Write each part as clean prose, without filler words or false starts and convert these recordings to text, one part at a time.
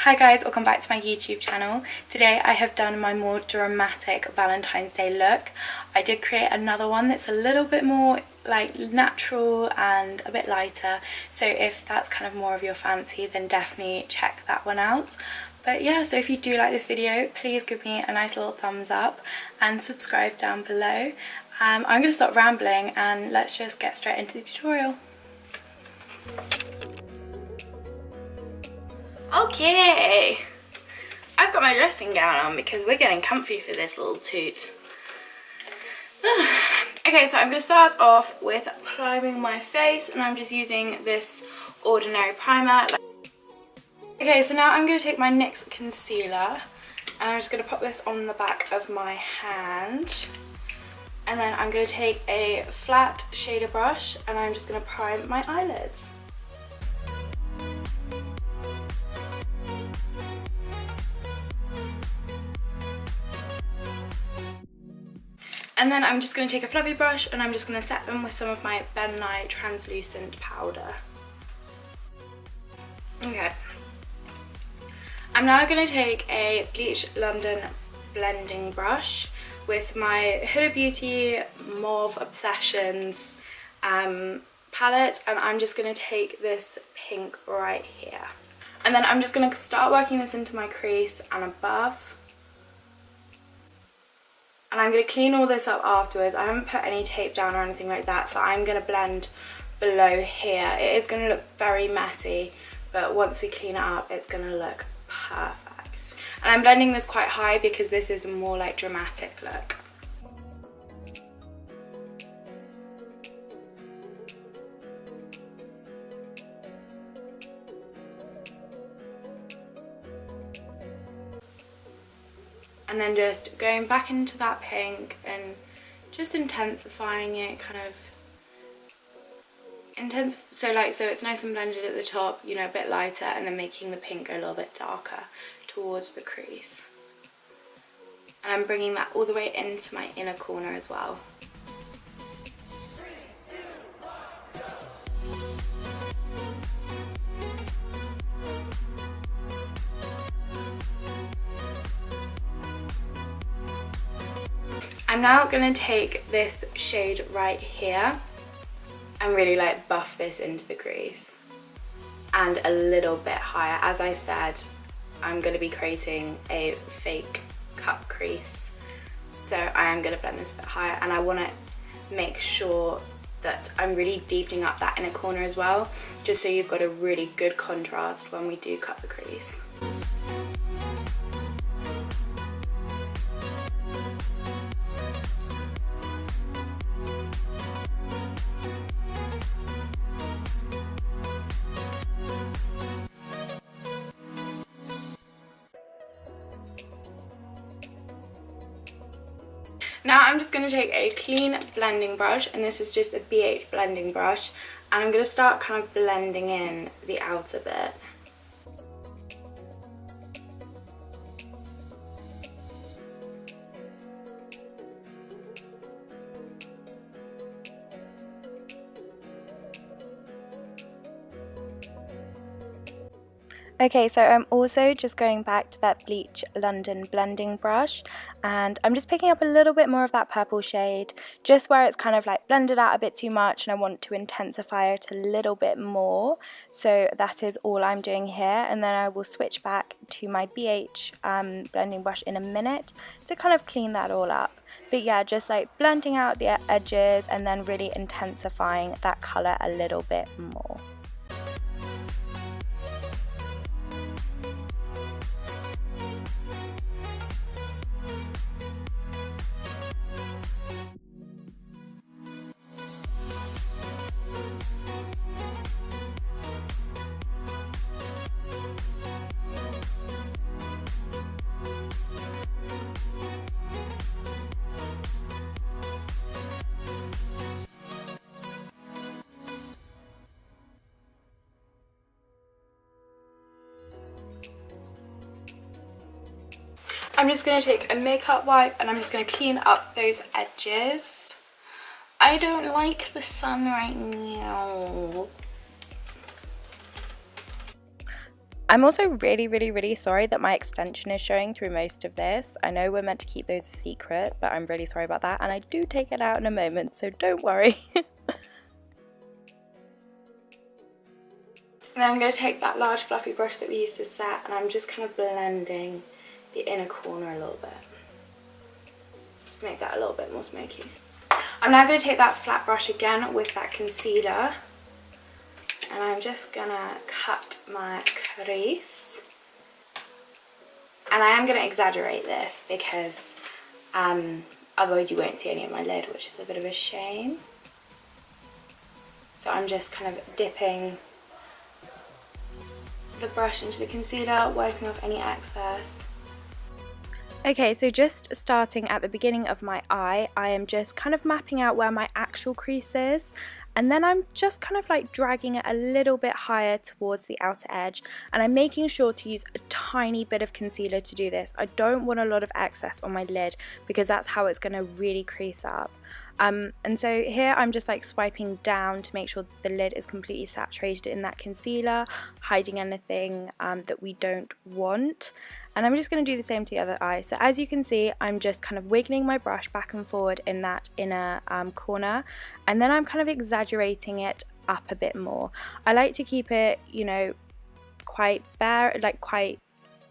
Hi guys, welcome back to my YouTube channel. Today I have done my more dramatic Valentine's Day look. I did create another one that's a little bit more like natural and a bit lighter, so if that's kind of more of your fancy then definitely check that one out. But yeah, so if you do like this video, please give me a nice little thumbs up and subscribe down below. I'm going to stop rambling and let's just get straight into the tutorial. Okay, I've got my dressing gown on because we're getting comfy for this little toot. Okay, so I'm going to start off with priming my face, and I'm just using this ordinary primer. Okay, so now I'm going to take my NYX concealer and I'm just going to pop this on the back of my hand, and then I'm going to take a flat shader brush and I'm just going to prime my eyelids. And then I'm just going to take a fluffy brush and I'm just going to set them with some of my Nye Translucent powder. Okay. I'm now going to take a Bleach London blending brush with my Huda Beauty Mauve Obsessions palette, and I'm just going to take this pink right here. And then I'm just going to start working this into my crease and above. And I'm going to clean all this up afterwards. I haven't put any tape down or anything like that, so I'm going to blend below here. It is going to look very messy, but once we clean it up, it's going to look perfect. And I'm blending this quite high because this is a more like dramatic look. And then just going back into that pink and just intensifying it, so it's nice and blended at the top, you know, a bit lighter, and then making the pink a little bit darker towards the crease. And I'm bringing that all the way into my inner corner as well. I'm now going to take this shade right here and really like buff this into the crease and a little bit higher. As I said, I'm going to be creating a fake cut crease, so I am going to blend this a bit higher, and I want to make sure that I'm really deepening up that inner corner as well, just so you've got a really good contrast when we do cut the crease. Now I'm just going to take a clean blending brush, and this is just a ABH blending brush, and I'm going to start kind of blending in the outer bit. Okay, so I'm also just going back to that Bleach London blending brush, and I'm just picking up a little bit more of that purple shade, just where it's kind of like blended out a bit too much and I want to intensify it a little bit more. So that is all I'm doing here, and then I will switch back to my ABH blending brush in a minute to kind of clean that all up. But yeah, just like blending out the edges and then really intensifying that colour a little bit more. I'm just going to take a makeup wipe and I'm just going to clean up those edges. I don't like the sun right now. I'm also really sorry that my extension is showing through most of this. I know we're meant to keep those a secret, but I'm really sorry about that, and I do take it out in a moment, so don't worry. And then I'm going to take that large fluffy brush that we used to set, and I'm just kind of blending the inner corner a little bit. Just to make that a little bit more smoky. I'm now going to take that flat brush again with that concealer, and I'm just going to cut my crease. And I am going to exaggerate this because otherwise you won't see any of my lid, which is a bit of a shame. So I'm just kind of dipping the brush into the concealer, wiping off any excess. Okay, so just starting at the beginning of my eye, I am just kind of mapping out where my actual crease is, and then I'm just kind of like dragging it a little bit higher towards the outer edge, and I'm making sure to use a tiny bit of concealer to do this. I don't want a lot of excess on my lid because that's how it's going to really crease up. And so here I'm just like swiping down to make sure the lid is completely saturated in that concealer, hiding anything that we don't want. And I'm just going to do the same to the other eye. So as you can see, I'm just kind of wiggling my brush back and forward in that inner corner, and then I'm kind of exaggerating it up a bit more. I like to keep it, you know, quite bare, like quite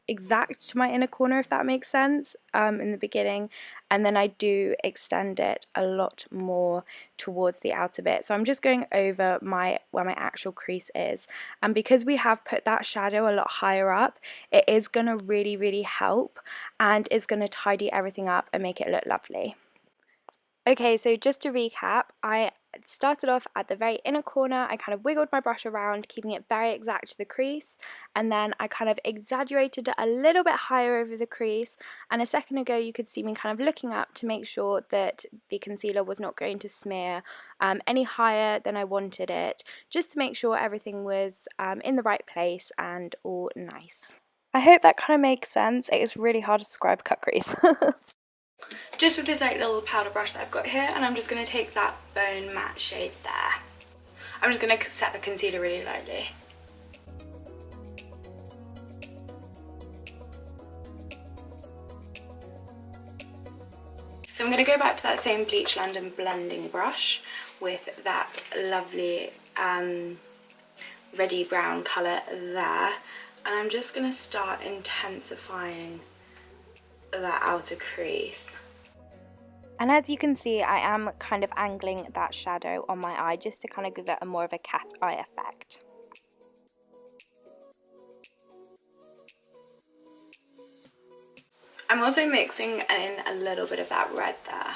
exact to my inner corner, if that makes sense, in the beginning, and then I do extend it a lot more towards the outer bit. So I'm just going over where my actual crease is, and because we have put that shadow a lot higher up, it is going to really help, and it's going to tidy everything up and make it look lovely. Okay, so just to recap, I started off at the very inner corner. I kind of wiggled my brush around, keeping it very exact to the crease, and then I kind of exaggerated it a little bit higher over the crease, and a second ago you could see me kind of looking up to make sure that the concealer was not going to smear any higher than I wanted it, just to make sure everything was in the right place and all nice. I hope that kind of makes sense. It is really hard to describe cut crease. Just with this like little powder brush that I've got here, and I'm just going to take that bone matte shade there. I'm just going to set the concealer really lightly. So I'm going to go back to that same Bleach London blending brush with that lovely reddy brown colour there, and I'm just going to start intensifying that outer crease. And as you can see, I am kind of angling that shadow on my eye just to kind of give it a more of a cat eye effect. I'm also mixing in a little bit of that red there.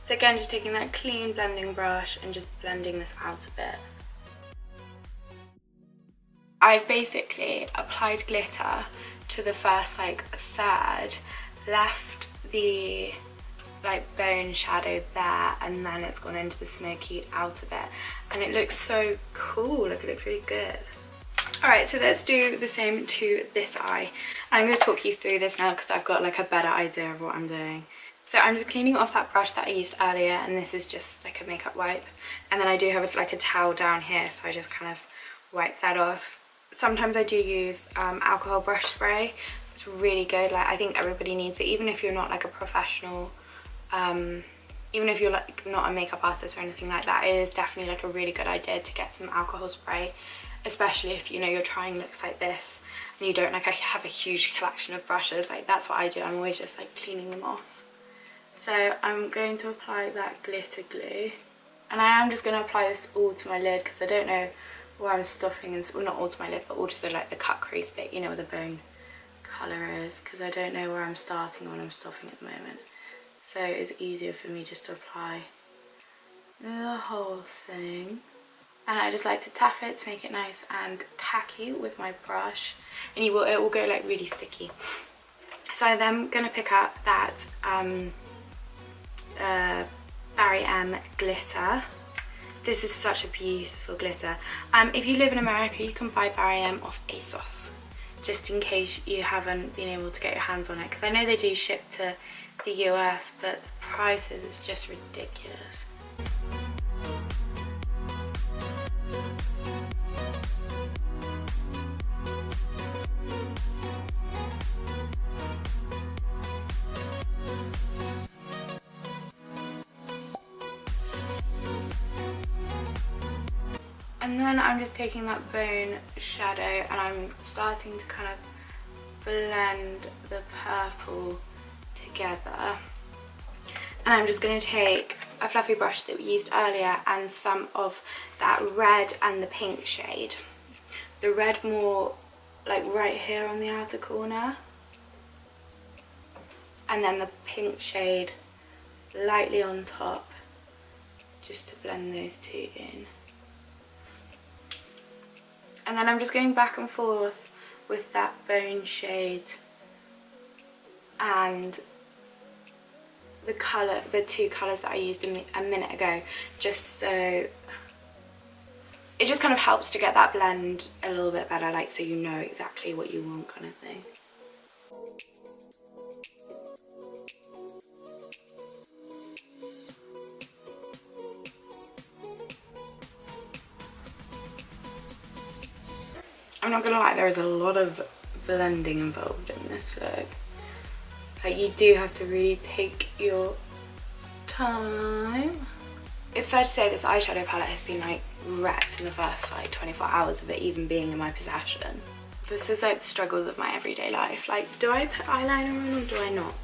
So again, just taking that clean blending brush and just blending this out a bit. I've basically applied glitter to the first like third, left the like bone shadow there, and then it's gone into the smoky outer bit, and it looks so cool. Like, it looks really good. Alright, so let's do the same to this eye. I'm going to talk you through this now because I've got like a better idea of what I'm doing. So I'm just cleaning off that brush that I used earlier, and this is just like a makeup wipe, and then I do have like a towel down here, so I just kind of wipe that off. Sometimes I do use alcohol brush spray. It's really good. Like, I think everybody needs it, even if you're not like a professional, even if you're like not a makeup artist or anything like that. It is definitely like a really good idea to get some alcohol spray, especially if, you know, you're trying looks like this and you don't like have a huge collection of brushes. Like, that's what I do. I'm always just like cleaning them off. So I'm going to apply that glitter glue, and I am just going to apply this all to my lid because I don't know where I'm stuffing, and well, not all to my lid, but all to the like the cut crease bit, you know, where the bone colour is, because I don't know where I'm starting when I'm stuffing at the moment. So it's easier for me just to apply the whole thing, and I just like to tap it to make it nice and tacky with my brush, and it will go like really sticky. So I'm then going to pick up that Barry M glitter. This is such a beautiful glitter. If you live in America, you can buy Barry M off Asos. just in case you haven't been able to get your hands on it, because I know they do ship to the US, but the prices is just ridiculous. And then I'm just taking that bone shadow and I'm starting to kind of blend the purple together. And I'm just going to take a fluffy brush that we used earlier and some of that red and the pink shade. The red more like right here on the outer corner. And then the pink shade lightly on top, just to blend those two in. And then I'm just going back and forth with that bone shade and the colour, the two colours that I used a minute ago, just so it just kind of helps to get that blend a little bit better, like so you know exactly what you want kind of thing. I'm not gonna lie, there is a lot of blending involved in this look. Like, you do have to really take your time. It's fair to say this eyeshadow palette has been like wrecked in the first like 24 hours of it even being in my possession. This is like the struggles of my everyday life. Like, do I put eyeliner on or do I not?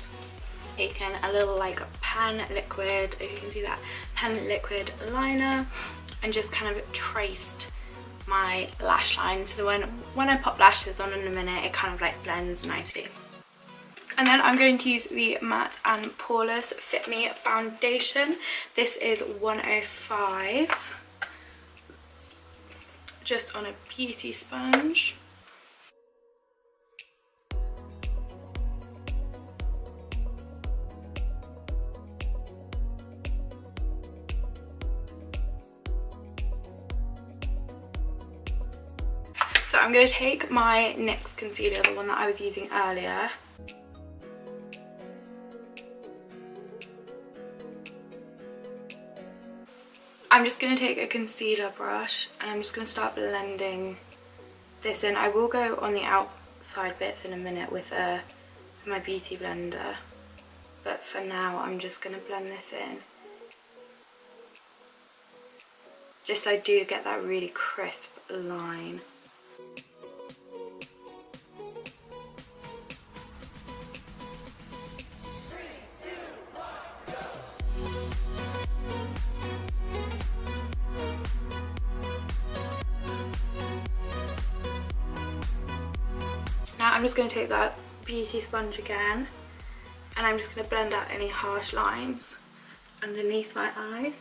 Taken a little like pen liquid, if you can see that, pen liquid liner, and just kind of traced my lash line so that when I pop lashes on in a minute, it kind of like blends nicely. And then I'm going to use the Matte and Poreless Fit Me foundation. This is 105, just on a beauty sponge. So I'm going to take my NYX concealer, the one that I was using earlier. I'm just going to take a concealer brush and I'm just going to start blending this in. I will go on the outside bits in a minute with my beauty blender, but for now I'm just going to blend this in. Just so I do get that really crisp line. Now I'm just going to take that beauty sponge again and I'm just going to blend out any harsh lines underneath my eyes.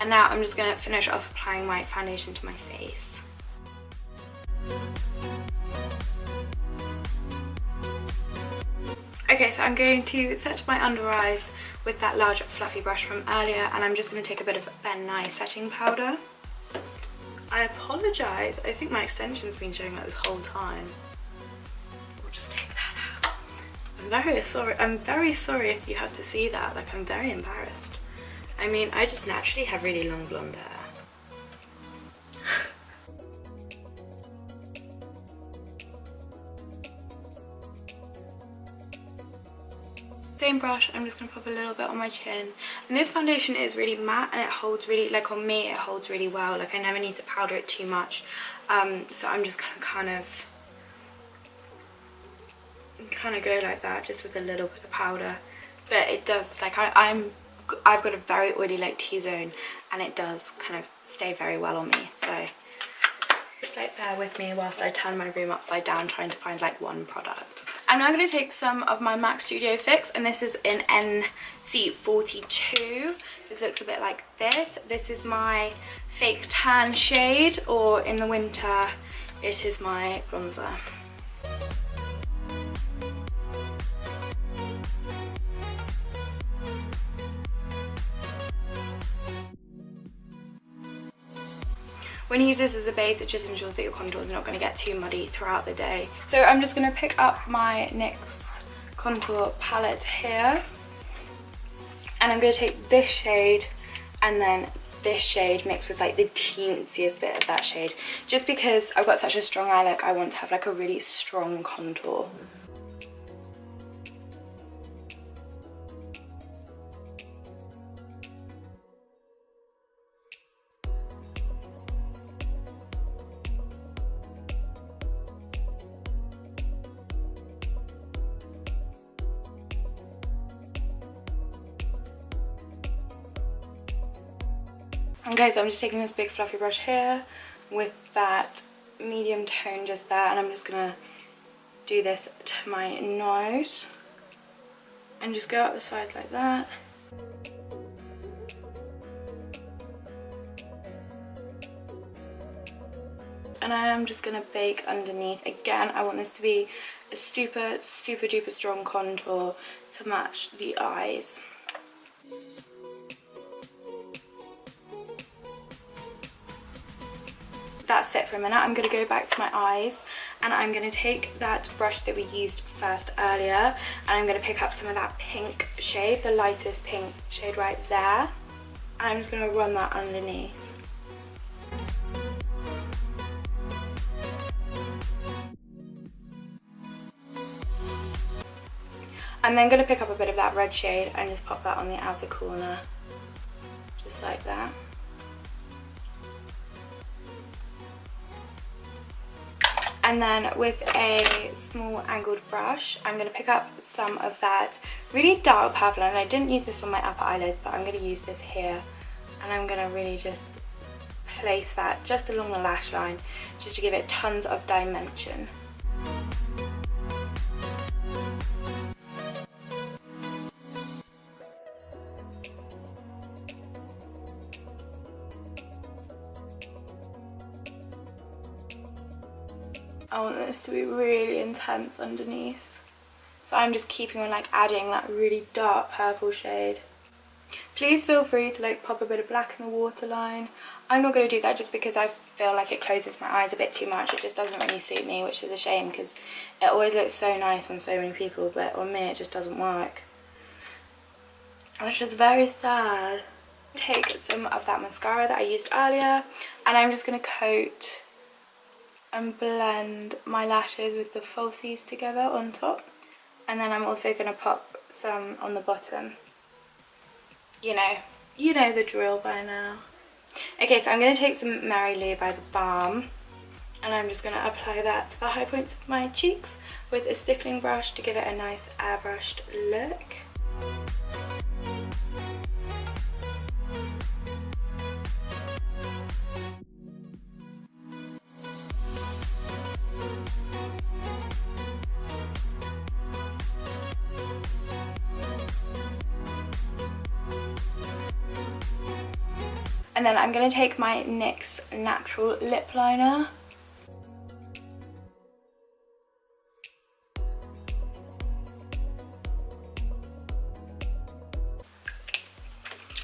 And now I'm just going to finish off applying my foundation to my face. Okay, so I'm going to set my under eyes with that large fluffy brush from earlier, and I'm just going to take a bit of Nye setting powder. I apologise, I think my extension's been showing like this whole time. We'll just take that out. I'm very sorry if you have to see that, like I'm very embarrassed. I mean, I just naturally have really long blonde hair. Same brush, I'm just going to pop a little bit on my chin. And this foundation is really matte and it holds really, like on me, it holds really well. Like I never need to powder it too much. So I'm just going to kind of go like that, just with a little bit of powder. But it does, like I've got a very oily like T-zone and it does kind of stay very well on me. So just like bear with me whilst I turn my room upside down trying to find like one product. I'm now going to take some of my MAC Studio Fix, and this is in NC42. This looks a bit like this. This is my fake tan shade, or in the winter it is my bronzer. When you use this as a base, it just ensures that your contour is not going to get too muddy throughout the day. So I'm just going to pick up my NYX contour palette here, and I'm going to take this shade and then this shade mixed with like the teensiest bit of that shade, just because I've got such a strong eye look. I want to have like a really strong contour. Okay, so I'm just taking this big fluffy brush here with that medium tone just there, and I'm just gonna do this to my nose and just go up the sides like that. And I am just gonna bake underneath. Again, I want this to be a super duper strong contour to match the eyes. That's it for a minute. I'm going to go back to my eyes, and I'm going to take that brush that we used first earlier, and I'm going to pick up some of that pink shade, the lightest pink shade right there, and I'm just going to run that underneath. I'm then going to pick up a bit of that red shade and just pop that on the outer corner, just like that. And then with a small angled brush, I'm going to pick up some of that really dark purple, and I didn't use this on my upper eyelid, but I'm going to use this here, and I'm going to really just place that just along the lash line, just to give it tons of dimension. I want this to be really intense underneath, so I'm just keeping on like adding that really dark purple shade. Please feel free to like pop a bit of black in the waterline. I'm not going to do that just because I feel like it closes my eyes a bit too much. It just doesn't really suit me, which is a shame because it always looks so nice on so many people, but on me it just doesn't work, which is very sad. Take some of that mascara that I used earlier, and I'm just going to coat and blend my lashes with the falsies together on top, and then I'm also going to pop some on the bottom. You know the drill by now. Okay, so I'm going to take some Mary Lou by the Balm, and I'm just going to apply that to the high points of my cheeks with a stippling brush to give it a nice airbrushed look. And then I'm going to take my NYX Natural Lip Liner.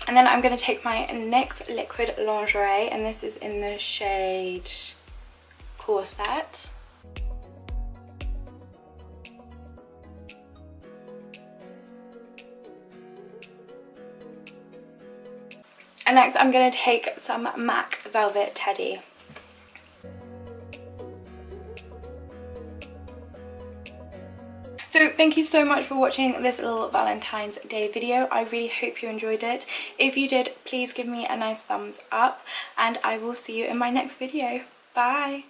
And then I'm going to take my NYX Liquid Lingerie, and this is in the shade Corset. And next I'm going to take some MAC Velvet Teddy. So thank you so much for watching this little Valentine's Day video. I really hope you enjoyed it. If you did, please give me a nice thumbs up, and I will see you in my next video. Bye!